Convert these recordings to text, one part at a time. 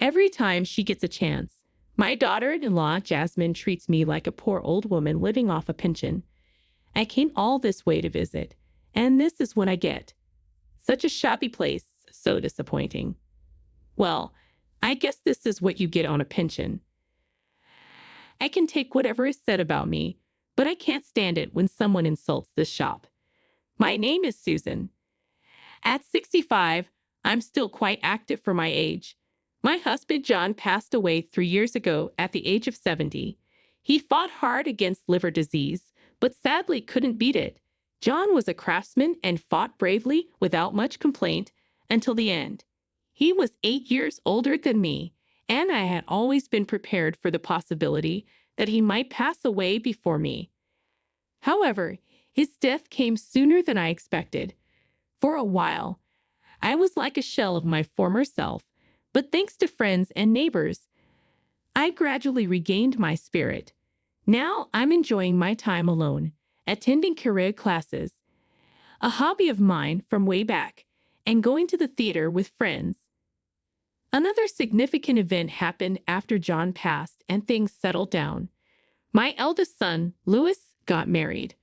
every time she gets a chance. My daughter-in-law, Jasmine, treats me like a poor old woman living off a pension. I came all this way to visit, and this is what I get. Such a shabby place, so disappointing. Well, I guess this is what you get on a pension. I can take whatever is said about me, but I can't stand it when someone insults this shop. My name is Susan. At 65, I'm still quite active for my age. My husband John passed away 3 years ago at the age of 70. He fought hard against liver disease, but sadly couldn't beat it. John was a craftsman and fought bravely without much complaint until the end. He was 8 years older than me, and I had always been prepared for the possibility that he might pass away before me. However, his death came sooner than I expected. For a while, I was like a shell of my former self, but thanks to friends and neighbors, I gradually regained my spirit. Now I'm enjoying my time alone, attending career classes, a hobby of mine from way back, and going to the theater with friends. Another significant event happened after John passed and things settled down. My eldest son, Louis, got married.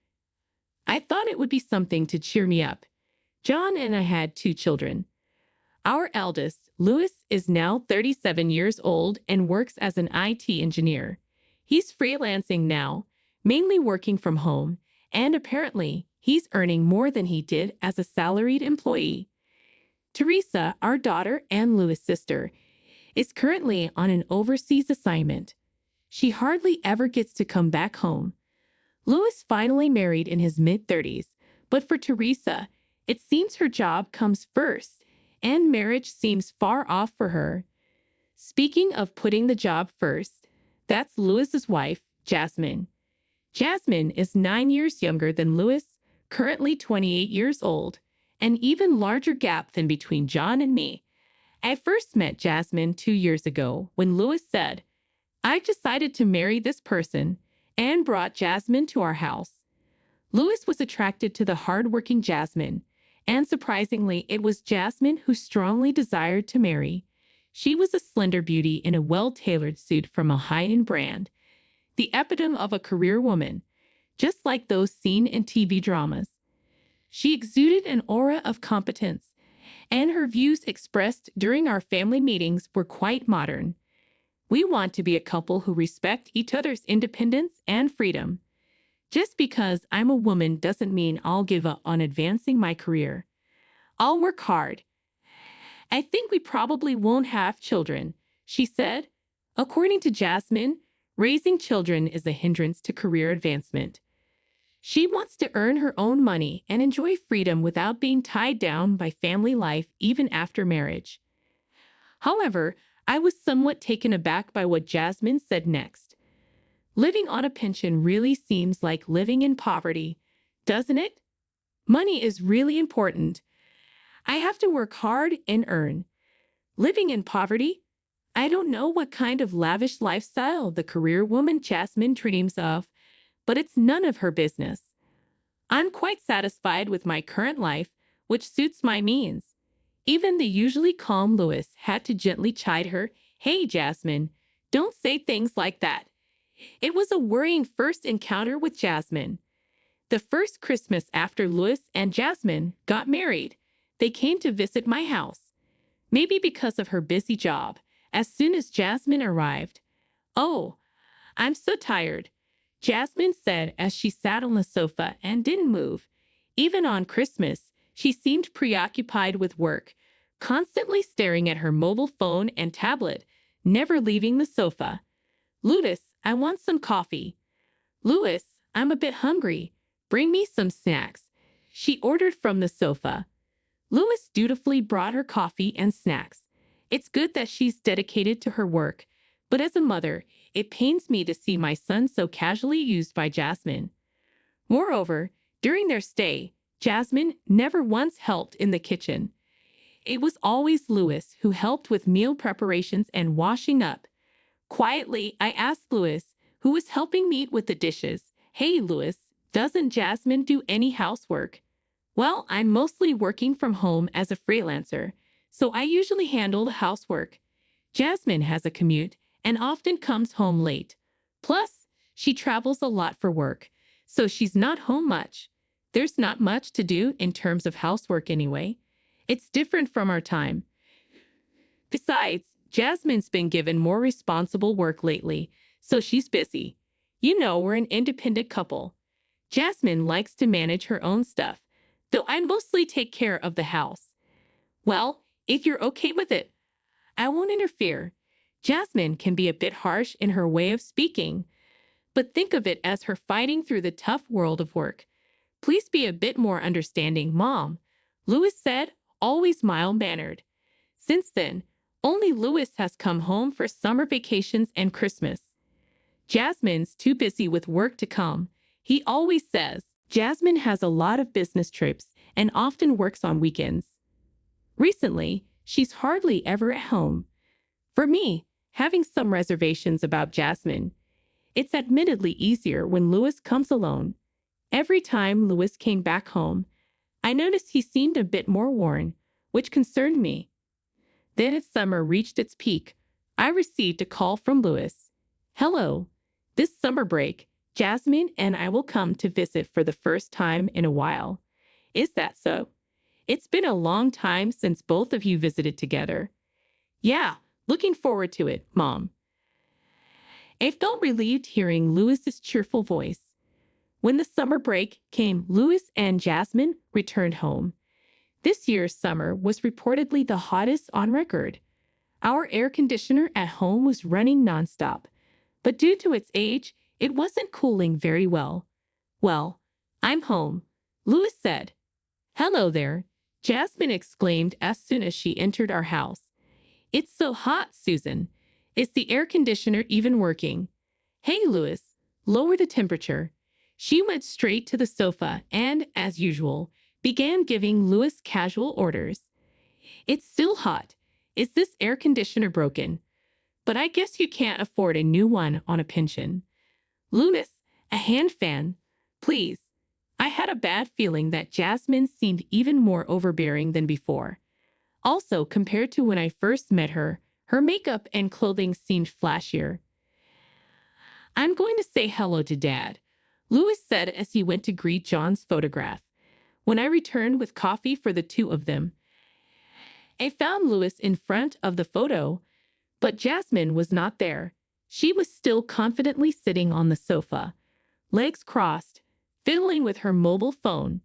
I thought it would be something to cheer me up. John and I had 2 children. Our eldest, Louis, is now 37 years old and works as an IT engineer. He's freelancing now, mainly working from home, and apparently he's earning more than he did as a salaried employee. Teresa, our daughter and Louis' sister, is currently on an overseas assignment. She hardly ever gets to come back home. Louis finally married in his mid-30s, but for Teresa, it seems her job comes first, and marriage seems far off for her. Speaking of putting the job first, that's Louis's wife, Jasmine. Jasmine is 9 years younger than Louis, currently 28 years old, an even larger gap than between John and me. I first met Jasmine 2 years ago when Louis said, "I've decided to marry this person," and brought Jasmine to our house. Louis was attracted to the hardworking Jasmine, and surprisingly, it was Jasmine who strongly desired to marry. She was a slender beauty in a well-tailored suit from a high-end brand, the epitome of a career woman, just like those seen in TV dramas. She exuded an aura of competence, and her views expressed during our family meetings were quite modern. We want to be a couple who respect each other's independence and freedom. Just because I'm a woman doesn't mean I'll give up on advancing my career. I'll work hard. I think we probably won't have children, she said. According to Jasmine, raising children is a hindrance to career advancement. She wants to earn her own money and enjoy freedom without being tied down by family life even after marriage. However, I was somewhat taken aback by what Jasmine said next. Living on a pension really seems like living in poverty, doesn't it? Money is really important. I have to work hard and earn. Living in poverty? I don't know what kind of lavish lifestyle the career woman Jasmine dreams of, but it's none of her business. I'm quite satisfied with my current life, which suits my means. Even the usually calm Louis had to gently chide her, "Hey, Jasmine, don't say things like that." It was a worrying first encounter with Jasmine. The first Christmas after Louis and Jasmine got married, they came to visit my house. Maybe because of her busy job, as soon as Jasmine arrived. "Oh, I'm so tired," Jasmine said as she sat on the sofa and didn't move. Even on Christmas, she seemed preoccupied with work, constantly staring at her mobile phone and tablet, never leaving the sofa. "Louis, I want some coffee." "Louis, I'm a bit hungry. Bring me some snacks," she ordered from the sofa. Louis dutifully brought her coffee and snacks. It's good that she's dedicated to her work, but as a mother, it pains me to see my son so casually used by Jasmine. Moreover, during their stay, Jasmine never once helped in the kitchen. It was always Louis who helped with meal preparations and washing up. Quietly, I asked Louis, who was helping me with the dishes, "Hey, Louis, doesn't Jasmine do any housework?" "Well, I'm mostly working from home as a freelancer, so I usually handle the housework." Jasmine has a commute and often comes home late. Plus, she travels a lot for work, so she's not home much. There's not much to do in terms of housework anyway. It's different from our time. Besides, Jasmine's been given more responsible work lately, so she's busy. You know, we're an independent couple. Jasmine likes to manage her own stuff, though I mostly take care of the house. Well, if you're okay with it, I won't interfere. Jasmine can be a bit harsh in her way of speaking, but think of it as her fighting through the tough world of work. Please be a bit more understanding, Mom, Louis said, always mild-mannered. Since then, only Louis has come home for summer vacations and Christmas. Jasmine's too busy with work to come. He always says Jasmine has a lot of business trips and often works on weekends. Recently, she's hardly ever at home. For me, having some reservations about Jasmine, it's admittedly easier when Louis comes alone. Every time Louis came back home, I noticed he seemed a bit more worn, which concerned me. Then as summer reached its peak, I received a call from Louis. Hello. This summer break, Jasmine and I will come to visit for the first time in a while. Is that so? It's been a long time since both of you visited together. Yeah, looking forward to it, Mom. I felt relieved hearing Louis's cheerful voice. When the summer break came, Louis and Jasmine returned home. This year's summer was reportedly the hottest on record. Our air conditioner at home was running nonstop, but due to its age, it wasn't cooling very well. Well, I'm home, Louis said. Hello there, Jasmine exclaimed as soon as she entered our house. It's so hot, Susan. Is the air conditioner even working? Hey, Louis, lower the temperature. She went straight to the sofa and, as usual, began giving Louis casual orders. It's still hot. Is this air conditioner broken? But I guess you can't afford a new one on a pension. Louis, a hand fan, please. I had a bad feeling that Jasmine seemed even more overbearing than before. Also, compared to when I first met her, her makeup and clothing seemed flashier. I'm going to say hello to Dad, Louis said as he went to greet John's photograph. When I returned with coffee for the two of them, I found Louis in front of the photo, but Jasmine was not there. She was still confidently sitting on the sofa, legs crossed, fiddling with her mobile phone.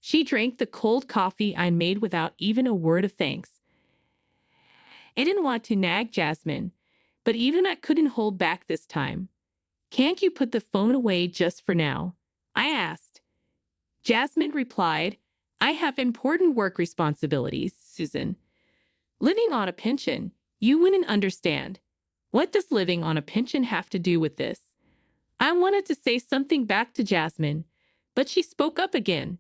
She drank the cold coffee I made without even a word of thanks. I didn't want to nag Jasmine, but even I couldn't hold back this time. Can't you put the phone away just for now? I asked. Jasmine replied, I have important work responsibilities, Susan. Living on a pension, you wouldn't understand. What does living on a pension have to do with this? I wanted to say something back to Jasmine, but she spoke up again.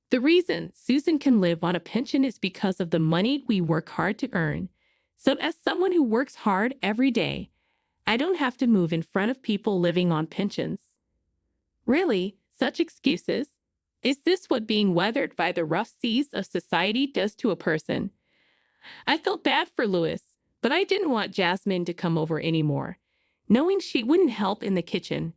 The reason Susan can live on a pension is because of the money we work hard to earn. So as someone who works hard every day, I don't have to move in front of people living on pensions. Really? Such excuses? Is this what being weathered by the rough seas of society does to a person? I felt bad for Louis, but I didn't want Jasmine to come over anymore. Knowing she wouldn't help in the kitchen,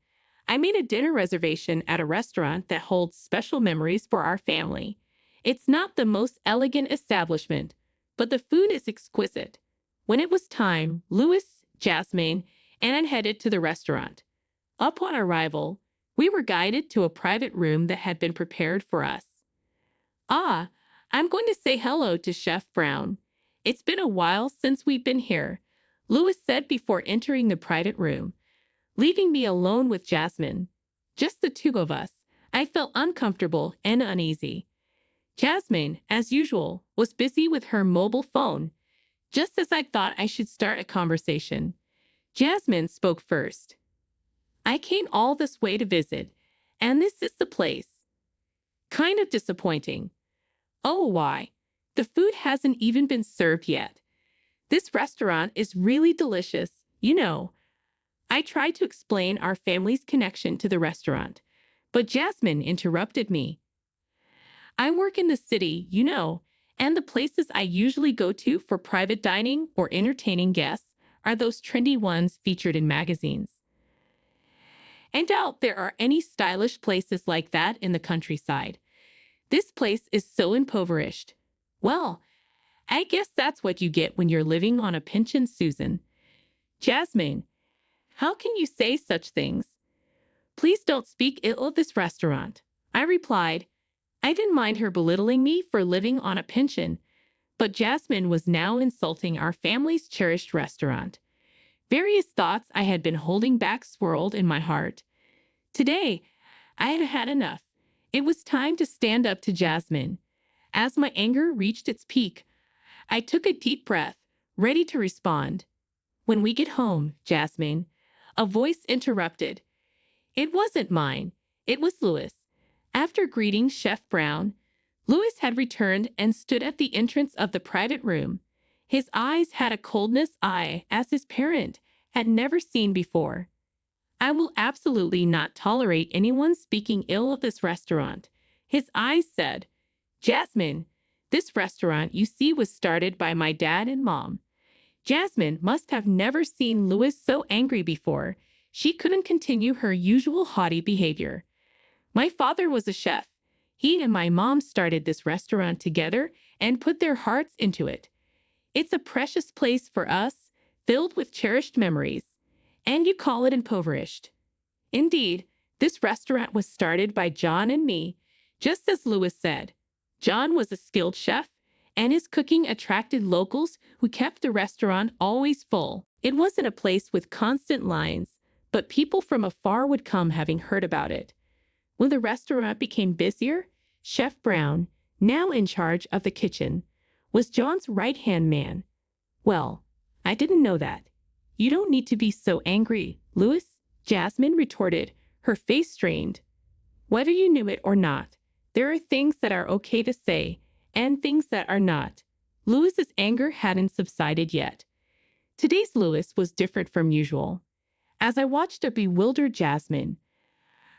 I made a dinner reservation at a restaurant that holds special memories for our family. It's not the most elegant establishment, but the food is exquisite. When it was time, Louis, Jasmine, and I headed to the restaurant. Upon arrival, we were guided to a private room that had been prepared for us. Ah, I'm going to say hello to Chef Brown. It's been a while since we've been here, Louis said before entering the private room, leaving me alone with Jasmine. Just the two of us. I felt uncomfortable and uneasy. Jasmine, as usual, was busy with her mobile phone. Just as I thought I should start a conversation, Jasmine spoke first. I came all this way to visit, and this is the place. Kind of disappointing. Oh, why? The food hasn't even been served yet. This restaurant is really delicious, you know. I tried to explain our family's connection to the restaurant, but Jasmine interrupted me. I work in the city, you know, and the places I usually go to for private dining or entertaining guests are those trendy ones featured in magazines. I doubt there are any stylish places like that in the countryside. This place is so impoverished. Well, I guess that's what you get when you're living on a pension, Susan. Jasmine, how can you say such things? Please don't speak ill of this restaurant. I replied. I didn't mind her belittling me for living on a pension, but Jasmine was now insulting our family's cherished restaurant. Various thoughts I had been holding back swirled in my heart. Today, I had had enough. It was time to stand up to Jasmine. As my anger reached its peak, I took a deep breath, ready to respond. When we get home, Jasmine, a voice interrupted. It wasn't mine. It was Louis. After greeting Chef Brown, Louis had returned and stood at the entrance of the private room. His eyes had a coldness as his parent had never seen before. I will absolutely not tolerate anyone speaking ill of this restaurant. His eyes said, Jasmine, this restaurant you see was started by my dad and mom. Jasmine must have never seen Louis so angry before. She couldn't continue her usual haughty behavior. My father was a chef. He and my mom started this restaurant together and put their hearts into it. It's a precious place for us, filled with cherished memories. And you call it impoverished. Indeed, this restaurant was started by John and me, just as Louis said. John was a skilled chef, and his cooking attracted locals who kept the restaurant always full. It wasn't a place with constant lines, but people from afar would come having heard about it. When the restaurant became busier, Chef Brown, now in charge of the kitchen, was John's right-hand man. Well, I didn't know that. You don't need to be so angry, Louis, Jasmine retorted, her face strained. Whether you knew it or not, there are things that are okay to say and things that are not. Louis's anger hadn't subsided yet. Today's Louis was different from usual. As I watched a bewildered Jasmine,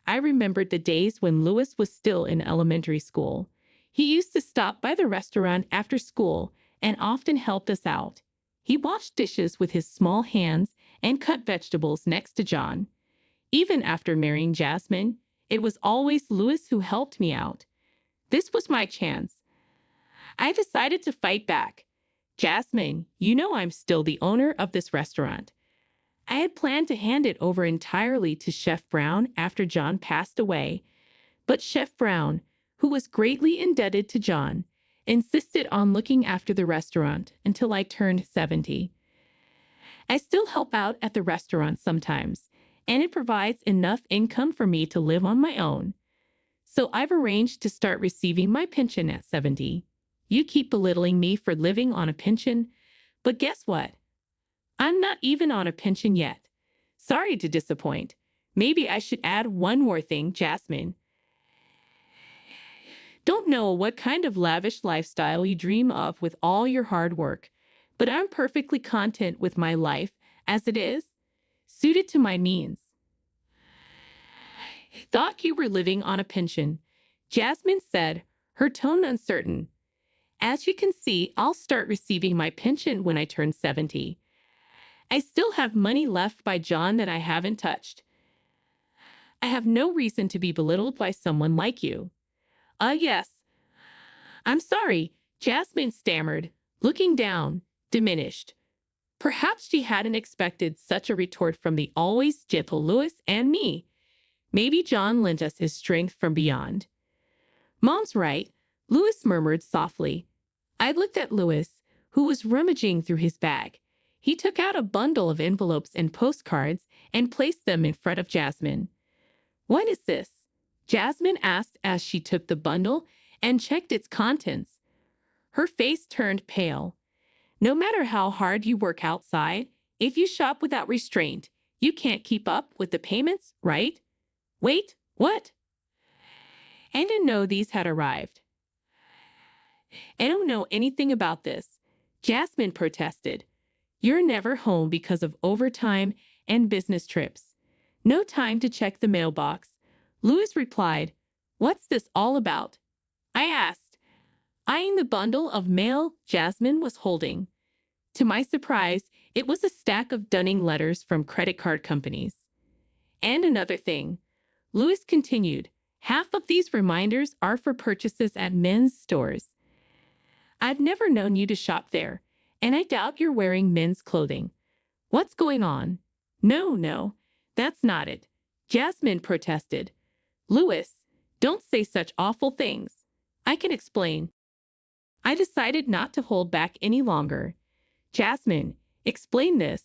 I remembered the days when Louis was still in elementary school. He used to stop by the restaurant after school and often helped us out. He washed dishes with his small hands and cut vegetables next to John. Even after marrying Jasmine, it was always Louis who helped me out. This was my chance. I decided to fight back. Jasmine, you know I'm still the owner of this restaurant. I had planned to hand it over entirely to Chef Brown after John passed away, but Chef Brown, who was greatly indebted to John, insisted on looking after the restaurant until I turned 70. I still help out at the restaurant sometimes, and it provides enough income for me to live on my own. So I've arranged to start receiving my pension at 70. You keep belittling me for living on a pension, but guess what? I'm not even on a pension yet. Sorry to disappoint. Maybe I should add one more thing, Jasmine. Don't know what kind of lavish lifestyle you dream of with all your hard work, but I'm perfectly content with my life as it is, suited to my means. Thought you were living on a pension, Jasmine said, her tone uncertain. As you can see, I'll start receiving my pension when I turn 70. I still have money left by John that I haven't touched. I have no reason to be belittled by someone like you. Yes. I'm sorry, Jasmine stammered, looking down, diminished. Perhaps she hadn't expected such a retort from the always gentle Louis and me. Maybe John lent us his strength from beyond. Mom's right, Louis murmured softly. I looked at Louis, who was rummaging through his bag. He took out a bundle of envelopes and postcards and placed them in front of Jasmine. What is this? Jasmine asked as she took the bundle and checked its contents. Her face turned pale. No matter how hard you work outside, if you shop without restraint, you can't keep up with the payments, right? Wait, what? I didn't know these had arrived. I don't know anything about this, Jasmine protested. You're never home because of overtime and business trips. No time to check the mailbox. Louis replied, What's this all about? I asked, eyeing the bundle of mail Jasmine was holding. To my surprise, It was a stack of dunning letters from credit card companies. And another thing, Lewis continued, half of these reminders are for purchases at men's stores. I've never known you to shop there, and I doubt you're wearing men's clothing. What's going on? No, that's not it. Jasmine protested. Lewis, don't say such awful things. I can explain. I decided not to hold back any longer. Jasmine, explain this.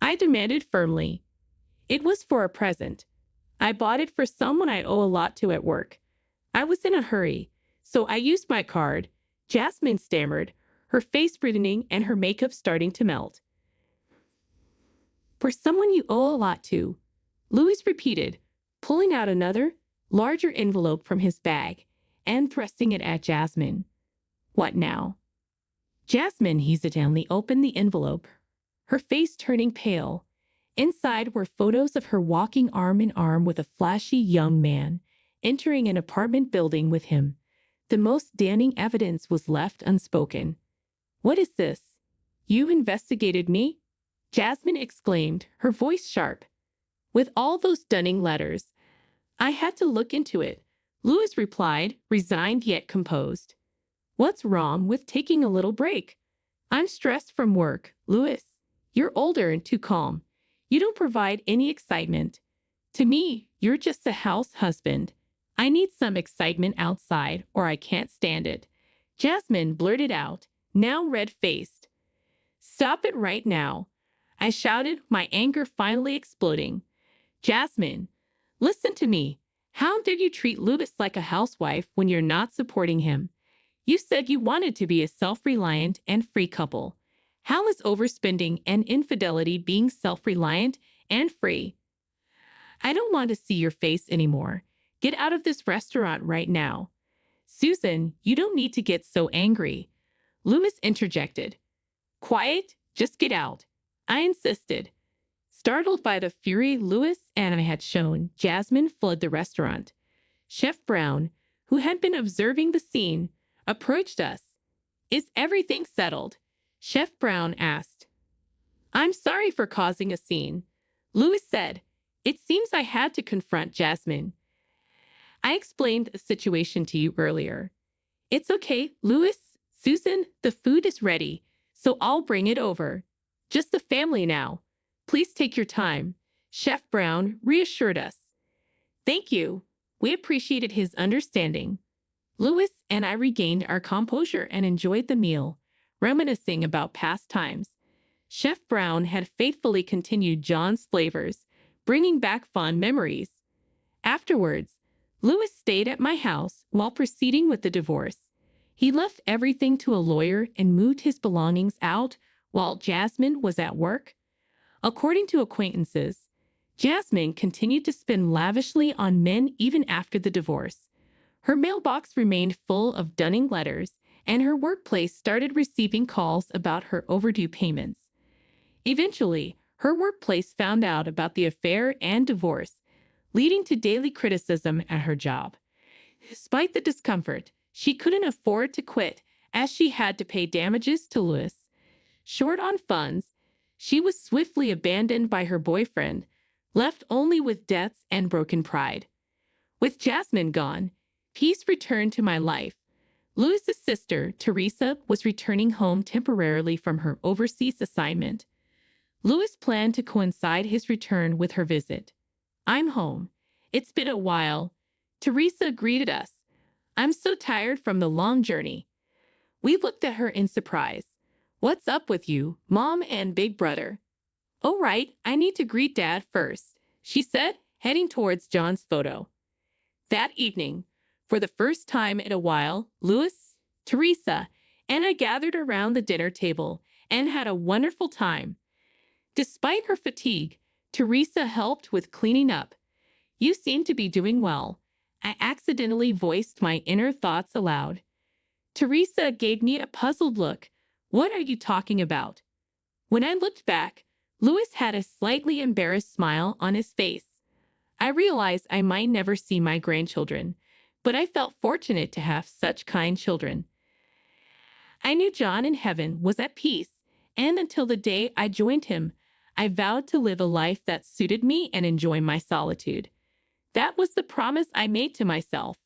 I demanded firmly. It was for a present. I bought it for someone I owe a lot to at work. I was in a hurry, so I used my card. Jasmine stammered, her face reddening and her makeup starting to melt. For someone you owe a lot to, Louis repeated, pulling out another, larger envelope from his bag and thrusting it at Jasmine. What now? Jasmine hesitantly opened the envelope, her face turning pale. Inside were photos of her walking arm in arm with a flashy young man, entering an apartment building with him. The most damning evidence was left unspoken. What is this? You investigated me? Jasmine exclaimed, her voice sharp. With all those dunning letters, I had to look into it. Louis replied, resigned yet composed. What's wrong with taking a little break? I'm stressed from work, Louis. You're older and too calm. You don't provide any excitement. To me, you're just a house husband. I need some excitement outside or I can't stand it. Jasmine blurted out, now red-faced. Stop it right now, I shouted, my anger finally exploding. Jasmine, listen to me. How dare you treat Louis like a housewife when you're not supporting him? You said you wanted to be a self-reliant and free couple. How is overspending and infidelity being self-reliant and free? I don't want to see your face anymore. Get out of this restaurant right now. Susan, you don't need to get so angry. Louis interjected. Quiet, just get out. I insisted. Startled by the fury Louis and I had shown, Jasmine fled the restaurant. Chef Brown, who had been observing the scene, approached us. Is everything settled? Chef Brown asked. I'm sorry for causing a scene, Louis said. It seems I had to confront Jasmine. I explained the situation to you earlier. It's okay, Louis. Susan, the food is ready, so I'll bring it over. Just the family now. Please take your time, Chef Brown reassured us. Thank you. We appreciated his understanding. Louis and I regained our composure and enjoyed the meal, reminiscing about past times. Chef Brown had faithfully continued John's flavors, bringing back fond memories. Afterwards, Louis stayed at my house while proceeding with the divorce. He left everything to a lawyer and moved his belongings out while Jasmine was at work. According to acquaintances, Jasmine continued to spend lavishly on men even after the divorce. Her mailbox remained full of dunning letters, and her workplace started receiving calls about her overdue payments. Eventually, her workplace found out about the affair and divorce, leading to daily criticism at her job. Despite the discomfort, she couldn't afford to quit as she had to pay damages to Louis. Short on funds, she was swiftly abandoned by her boyfriend, left only with debts and broken pride. With Jasmine gone, peace returned to my life. Louis's sister, Teresa, was returning home temporarily from her overseas assignment. Louis planned to coincide his return with her visit. I'm home. It's been a while. Teresa greeted us. I'm so tired from the long journey. We looked at her in surprise. What's up with you, Mom and Big Brother? Oh, right, I need to greet Dad first, she said, heading towards John's photo. That evening, for the first time in a while, Louis, Teresa, and I gathered around the dinner table and had a wonderful time. Despite her fatigue, Teresa helped with cleaning up. You seem to be doing well. I accidentally voiced my inner thoughts aloud. Teresa gave me a puzzled look. What are you talking about? When I looked back, Louis had a slightly embarrassed smile on his face. I realized I might never see my grandchildren, but I felt fortunate to have such kind children. I knew John in heaven was at peace, And until the day I joined him, I vowed to live a life that suited me and enjoy my solitude. That was the promise I made to myself.